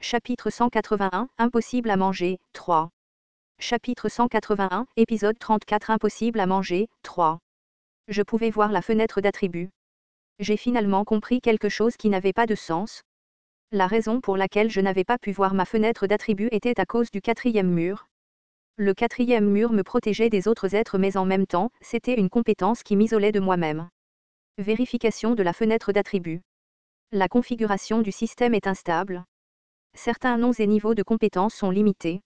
Chapitre 181, Impossible à manger, 3. Chapitre 181, épisode 34 Impossible à manger, 3. Je pouvais voir la fenêtre d'attributs. J'ai finalement compris quelque chose qui n'avait pas de sens. La raison pour laquelle je n'avais pas pu voir ma fenêtre d'attributs était à cause du quatrième mur. Le quatrième mur me protégeait des autres êtres, mais en même temps, c'était une compétence qui m'isolait de moi-même. Vérification de la fenêtre d'attributs. La configuration du système est instable. Certains noms et niveaux de compétences sont limités.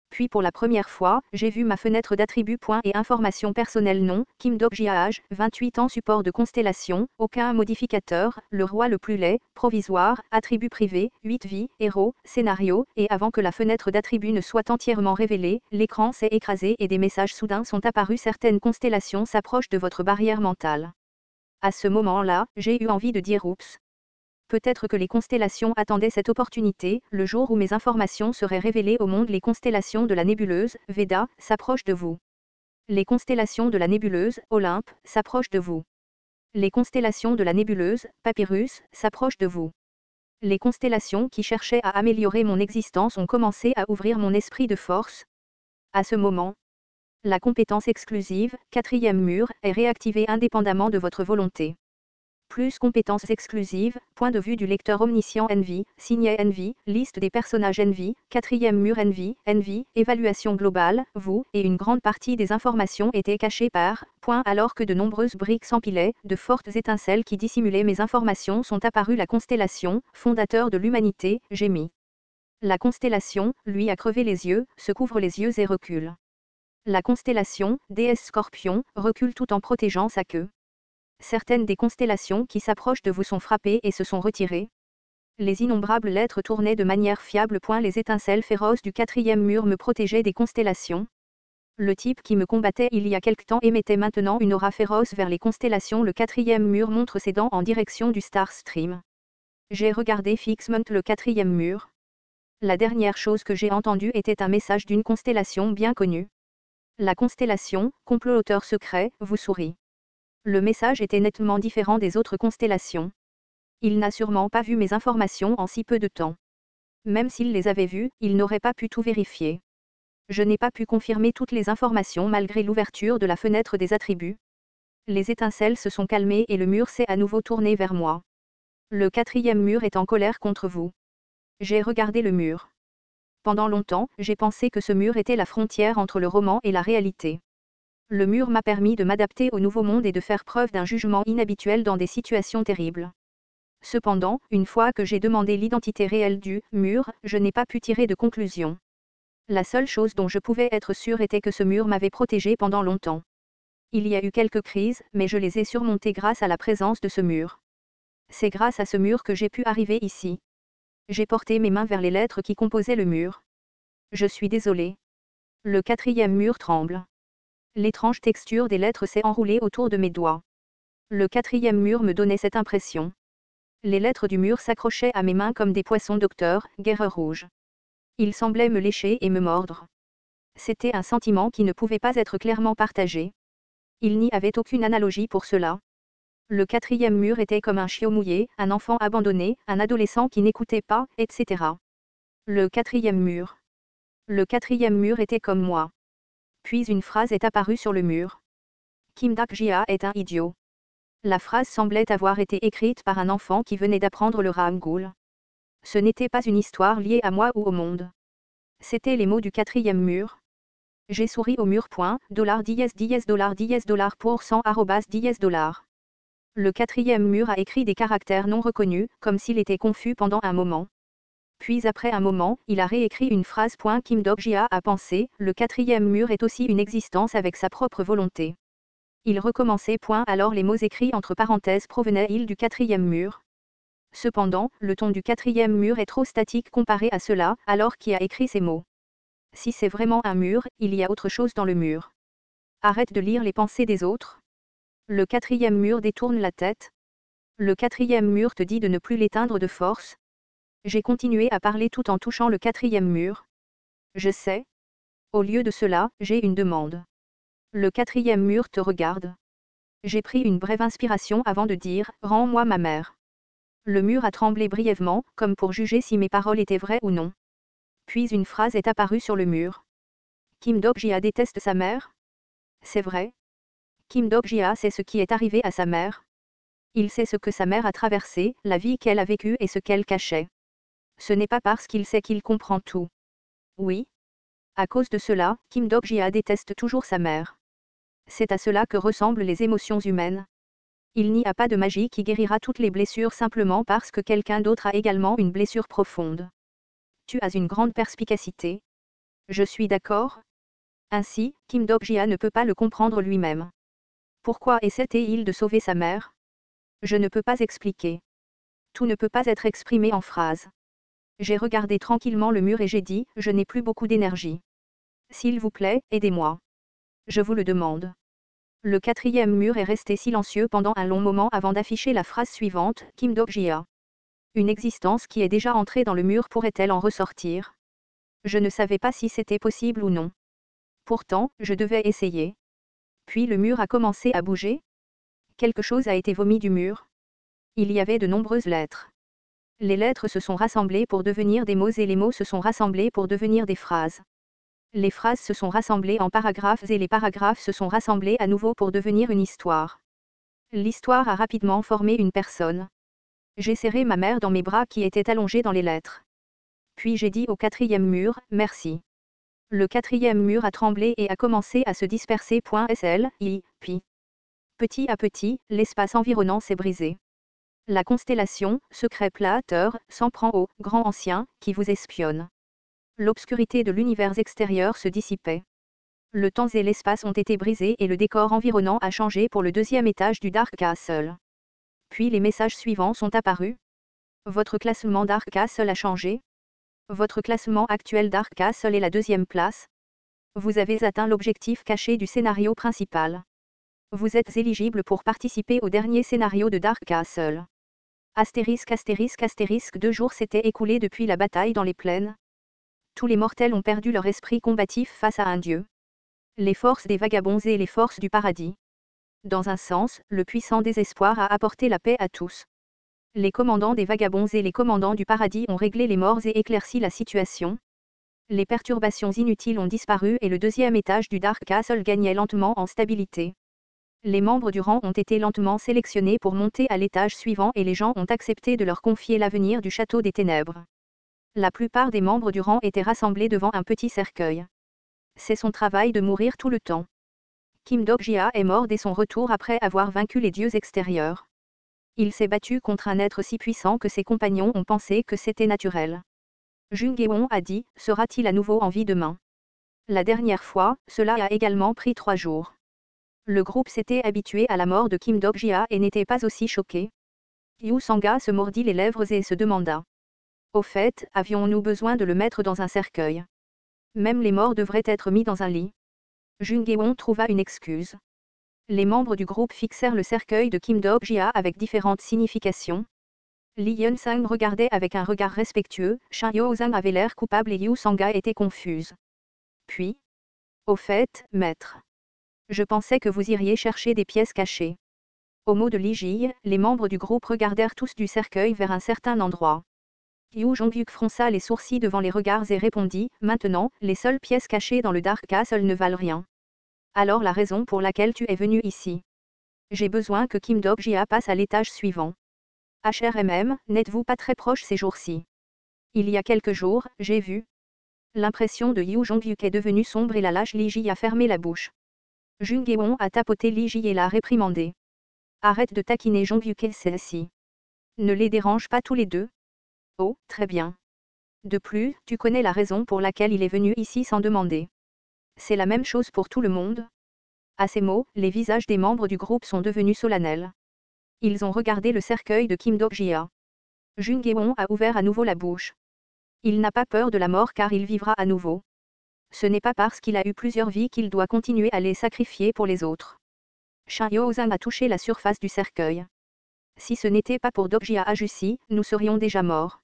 Puis pour la première fois, j'ai vu ma fenêtre d'attributs et informations personnelles nom, Kim Dok-Jia âge, 28 ans support de constellation, aucun modificateur, le roi le plus laid, provisoire, attributs privés, 8 vies, héros, scénario, et avant que la fenêtre d'attributs ne soit entièrement révélée, l'écran s'est écrasé et des messages soudains sont apparus. Certaines constellations s'approchent de votre barrière mentale. À ce moment-là, j'ai eu envie de dire oups. Peut-être que les constellations attendaient cette opportunité, le jour où mes informations seraient révélées au monde. Les constellations de la nébuleuse, Veda, s'approchent de vous. Les constellations de la nébuleuse, Olympe, s'approchent de vous. Les constellations de la nébuleuse, Papyrus, s'approchent de vous. Les constellations qui cherchaient à améliorer mon existence ont commencé à ouvrir mon esprit de force. À ce moment, la compétence exclusive, quatrième mur, est réactivée indépendamment de votre volonté. Plus compétences exclusives, point de vue du lecteur omniscient Envy, signet Envy, liste des personnages Envy, quatrième mur Envy, évaluation globale, vous, et une grande partie des informations étaient cachées par, alors que de nombreuses briques s'empilaient, de fortes étincelles qui dissimulaient mes informations sont apparues. La constellation, fondateur de l'humanité, gémit. La constellation, lui, a crevé les yeux, se couvre les yeux et recule. La constellation, déesse Scorpion, recule tout en protégeant sa queue. Certaines des constellations qui s'approchent de vous sont frappées et se sont retirées. Les innombrables lettres tournaient de manière fiable. Les étincelles féroces du quatrième mur me protégeaient des constellations. Le type qui me combattait il y a quelque temps émettait maintenant une aura féroce vers les constellations. Le quatrième mur montre ses dents en direction du Star Stream. J'ai regardé fixement le quatrième mur. La dernière chose que j'ai entendue était un message d'une constellation bien connue. La constellation, comploteur secret, vous sourit. Le message était nettement différent des autres constellations. Il n'a sûrement pas vu mes informations en si peu de temps. Même s'il les avait vues, il n'aurait pas pu tout vérifier. Je n'ai pas pu confirmer toutes les informations malgré l'ouverture de la fenêtre des attributs. Les étincelles se sont calmées et le mur s'est à nouveau tourné vers moi. Le quatrième mur est en colère contre vous. J'ai regardé le mur. Pendant longtemps, j'ai pensé que ce mur était la frontière entre le roman et la réalité. Le mur m'a permis de m'adapter au nouveau monde et de faire preuve d'un jugement inhabituel dans des situations terribles. Cependant, une fois que j'ai demandé l'identité réelle du mur, je n'ai pas pu tirer de conclusion. La seule chose dont je pouvais être sûr était que ce mur m'avait protégé pendant longtemps. Il y a eu quelques crises, mais je les ai surmontées grâce à la présence de ce mur. C'est grâce à ce mur que j'ai pu arriver ici. J'ai porté mes mains vers les lettres qui composaient le mur. Je suis désolé. Le quatrième mur tremble. L'étrange texture des lettres s'est enroulée autour de mes doigts. Le quatrième mur me donnait cette impression. Les lettres du mur s'accrochaient à mes mains comme des poissons docteurs, guerreurs rouges. Ils semblaient me lécher et me mordre. C'était un sentiment qui ne pouvait pas être clairement partagé. Il n'y avait aucune analogie pour cela. Le quatrième mur était comme un chiot mouillé, un enfant abandonné, un adolescent qui n'écoutait pas, etc. Le quatrième mur. Le quatrième mur était comme moi. Puis une phrase est apparue sur le mur. Kim Dok-Jia est un idiot. La phrase semblait avoir été écrite par un enfant qui venait d'apprendre le Hangul. Ce n'était pas une histoire liée à moi ou au monde. C'étaient les mots du quatrième mur. J'ai souri au mur. $10 pour 100 $10. Le quatrième mur a écrit des caractères non reconnus, comme s'il était confus pendant un moment. Puis après un moment, il a réécrit une phrase. Kim Dok-Jia a pensé, le quatrième mur est aussi une existence avec sa propre volonté. Il recommençait. Alors les mots écrits entre parenthèses provenaient-ils du quatrième mur? Cependant, le ton du quatrième mur est trop statique comparé à cela, alors qui a écrit ces mots? Si c'est vraiment un mur, il y a autre chose dans le mur. Arrête de lire les pensées des autres. Le quatrième mur détourne la tête. Le quatrième mur te dit de ne plus l'éteindre de force. J'ai continué à parler tout en touchant le quatrième mur. Je sais. Au lieu de cela, j'ai une demande. Le quatrième mur te regarde. J'ai pris une brève inspiration avant de dire, rends-moi ma mère. Le mur a tremblé brièvement, comme pour juger si mes paroles étaient vraies ou non. Puis une phrase est apparue sur le mur. Kim Dok-jia déteste sa mère? C'est vrai. Kim Dok-jia sait ce qui est arrivé à sa mère. Il sait ce que sa mère a traversé, la vie qu'elle a vécue et ce qu'elle cachait. Ce n'est pas parce qu'il sait qu'il comprend tout. Oui. À cause de cela, Kim Dok-jia déteste toujours sa mère. C'est à cela que ressemblent les émotions humaines. Il n'y a pas de magie qui guérira toutes les blessures simplement parce que quelqu'un d'autre a également une blessure profonde. Tu as une grande perspicacité. Je suis d'accord. Ainsi, Kim Dok-jia ne peut pas le comprendre lui-même. Pourquoi essaie-t-il de sauver sa mère? Je ne peux pas expliquer. Tout ne peut pas être exprimé en phrases. J'ai regardé tranquillement le mur et j'ai dit, je n'ai plus beaucoup d'énergie. S'il vous plaît, aidez-moi. Je vous le demande. Le quatrième mur est resté silencieux pendant un long moment avant d'afficher la phrase suivante, Kim Dok-jia. Une existence qui est déjà entrée dans le mur pourrait-elle en ressortir? Je ne savais pas si c'était possible ou non. Pourtant, je devais essayer. Puis le mur a commencé à bouger. Quelque chose a été vomi du mur. Il y avait de nombreuses lettres. Les lettres se sont rassemblées pour devenir des mots et les mots se sont rassemblés pour devenir des phrases. Les phrases se sont rassemblées en paragraphes et les paragraphes se sont rassemblés à nouveau pour devenir une histoire. L'histoire a rapidement formé une personne. J'ai serré ma mère dans mes bras qui étaient allongés dans les lettres. Puis j'ai dit au quatrième mur, merci. Le quatrième mur a tremblé et a commencé à se disperser. Puis. Petit à petit, l'espace environnant s'est brisé. La constellation, secret plateur, s'en prend au grand ancien, qui vous espionne. L'obscurité de l'univers extérieur se dissipait. Le temps et l'espace ont été brisés et le décor environnant a changé pour le deuxième étage du Dark Castle. Puis les messages suivants sont apparus. Votre classement Dark Castle a changé. Votre classement actuel Dark Castle est la deuxième place. Vous avez atteint l'objectif caché du scénario principal. Vous êtes éligible pour participer au dernier scénario de Dark Castle. Astérisque astérisque astérisque 2 jours s'étaient écoulés depuis la bataille dans les plaines. Tous les mortels ont perdu leur esprit combatif face à un dieu. Les forces des vagabonds et les forces du paradis. Dans un sens, le puissant désespoir a apporté la paix à tous. Les commandants des vagabonds et les commandants du paradis ont réglé les morts et éclairci la situation. Les perturbations inutiles ont disparu et le deuxième étage du Dark Castle gagnait lentement en stabilité. Les membres du rang ont été lentement sélectionnés pour monter à l'étage suivant et les gens ont accepté de leur confier l'avenir du château des ténèbres. La plupart des membres du rang étaient rassemblés devant un petit cercueil. C'est son travail de mourir tout le temps. Kim Dok-jia est mort dès son retour après avoir vaincu les dieux extérieurs. Il s'est battu contre un être si puissant que ses compagnons ont pensé que c'était naturel. Jung-geon a dit, sera-t-il à nouveau en vie demain? La dernière fois, cela a également pris 3 jours. Le groupe s'était habitué à la mort de Kim Dok-jia et n'était pas aussi choqué. Yu Sanga se mordit les lèvres et se demanda. Au fait, avions-nous besoin de le mettre dans un cercueil? Même les morts devraient être mis dans un lit. Jung-geon trouva une excuse. Les membres du groupe fixèrent le cercueil de Kim Dok-jia avec différentes significations. Li Yun-sang regardait avec un regard respectueux, Shin Yo-sang avait l'air coupable et Yu Sanga était confuse. Puis, au fait, maître. Je pensais que vous iriez chercher des pièces cachées. Au mot de Li Ji, les membres du groupe regardèrent tous du cercueil vers un certain endroit. Yu Jongyuk fronça les sourcils devant les regards et répondit, maintenant, les seules pièces cachées dans le Dark Castle ne valent rien. Alors la raison pour laquelle tu es venu ici. J'ai besoin que Kim Dok-jia passe à l'étage suivant. HRMM, n'êtes-vous pas très proche ces jours-ci? Il y a quelques jours, j'ai vu. L'impression de Yu Jongyuk est devenue sombre et la lâche Li Ji a fermé la bouche. Jung-geon a tapoté Li Ji et l'a réprimandé. Arrête de taquiner Jongyuk et celle-ci. Ne les dérange pas tous les deux. Oh, très bien. De plus, tu connais la raison pour laquelle il est venu ici sans demander. C'est la même chose pour tout le monde. À ces mots, les visages des membres du groupe sont devenus solennels. Ils ont regardé le cercueil de Kim Dok-jia. Jung-geon a ouvert à nouveau la bouche. Il n'a pas peur de la mort car il vivra à nouveau. Ce n'est pas parce qu'il a eu plusieurs vies qu'il doit continuer à les sacrifier pour les autres. Shin Yo-sang a touché la surface du cercueil. Si ce n'était pas pour Dok-jia Ajussi, nous serions déjà morts.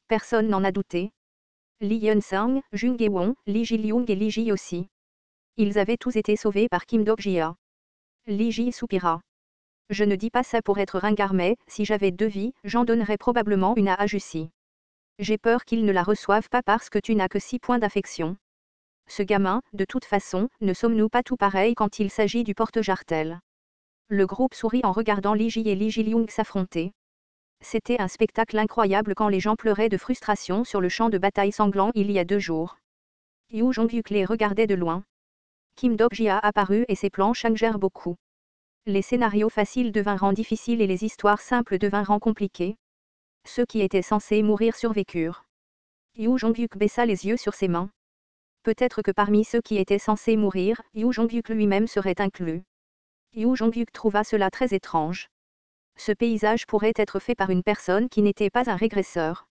Personne n'en a douté. Li Yun-sang, Jung-geon, Li Ji-lyung et Li Ji aussi. Ils avaient tous été sauvés par Kim Dok-jia. Li Ji soupira. Je ne dis pas ça pour être ringard mais, si j'avais 2 vies, j'en donnerais probablement une à Jussi. J'ai peur qu'il ne la reçoive pas parce que tu n'as que 6 points d'affection. Ce gamin, de toute façon, ne sommes-nous pas tout pareils quand il s'agit du porte-jartel. Le groupe sourit en regardant Lee Ji et Lee Ji-lyung s'affronter. C'était un spectacle incroyable quand les gens pleuraient de frustration sur le champ de bataille sanglant il y a 2 jours. Yoo Jong-hyuk les regardait de loin. Kim Dok-ji a apparu et ses plans changèrent beaucoup. Les scénarios faciles devinrent difficiles et les histoires simples devinrent compliquées. Ceux qui étaient censés mourir survécurent. Yoo Jong-hyuk baissa les yeux sur ses mains. Peut-être que parmi ceux qui étaient censés mourir, Yoo Jong-hyuk lui-même serait inclus. Yoo Jong-hyuk trouva cela très étrange. Ce paysage pourrait être fait par une personne qui n'était pas un régresseur.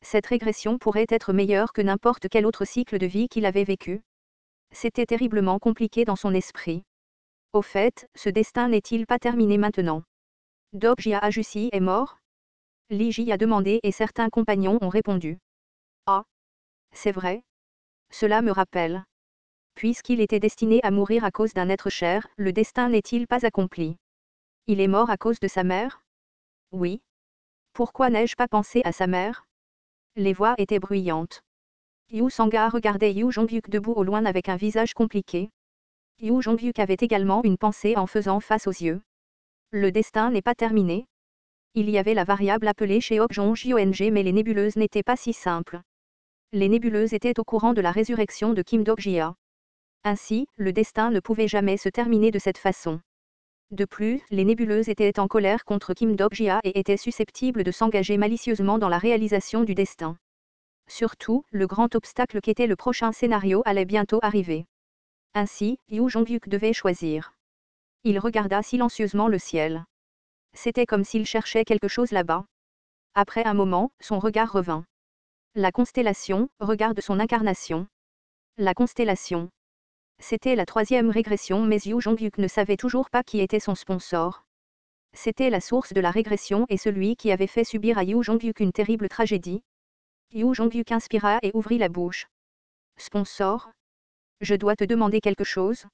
Cette régression pourrait être meilleure que n'importe quel autre cycle de vie qu'il avait vécu. C'était terriblement compliqué dans son esprit. Au fait, ce destin n'est-il pas terminé maintenant? Dok-jia Jussi est mort? Lee Ji a demandé et certains compagnons ont répondu. Ah! C'est vrai? Cela me rappelle. Puisqu'il était destiné à mourir à cause d'un être cher, le destin n'est-il pas accompli? Il est mort à cause de sa mère? Oui. Pourquoi n'ai-je pas pensé à sa mère? Les voix étaient bruyantes. Yoo Sang-ga regardait Yoo Jong-hyuk debout au loin avec un visage compliqué. Yoo Jong-hyuk avait également une pensée en faisant face aux yeux. Le destin n'est pas terminé. Il y avait la variable appelée Cheok-jong-jong mais les nébuleuses n'étaient pas si simples. Les nébuleuses étaient au courant de la résurrection de Kim Dok-jia. Ainsi, le destin ne pouvait jamais se terminer de cette façon. De plus, les nébuleuses étaient en colère contre Kim Dok-jia et étaient susceptibles de s'engager malicieusement dans la réalisation du destin. Surtout, le grand obstacle qu'était le prochain scénario allait bientôt arriver. Ainsi, Yoo Jong-hyuk devait choisir. Il regarda silencieusement le ciel. C'était comme s'il cherchait quelque chose là-bas. Après un moment, son regard revint. La constellation, regarde son incarnation. La constellation. C'était la 3e régression mais Yoo Jong-hyuk ne savait toujours pas qui était son sponsor. C'était la source de la régression et celui qui avait fait subir à Yoo Jong-hyuk une terrible tragédie. Yoo Jong-hyuk inspira et ouvrit la bouche. Sponsor? Je dois te demander quelque chose?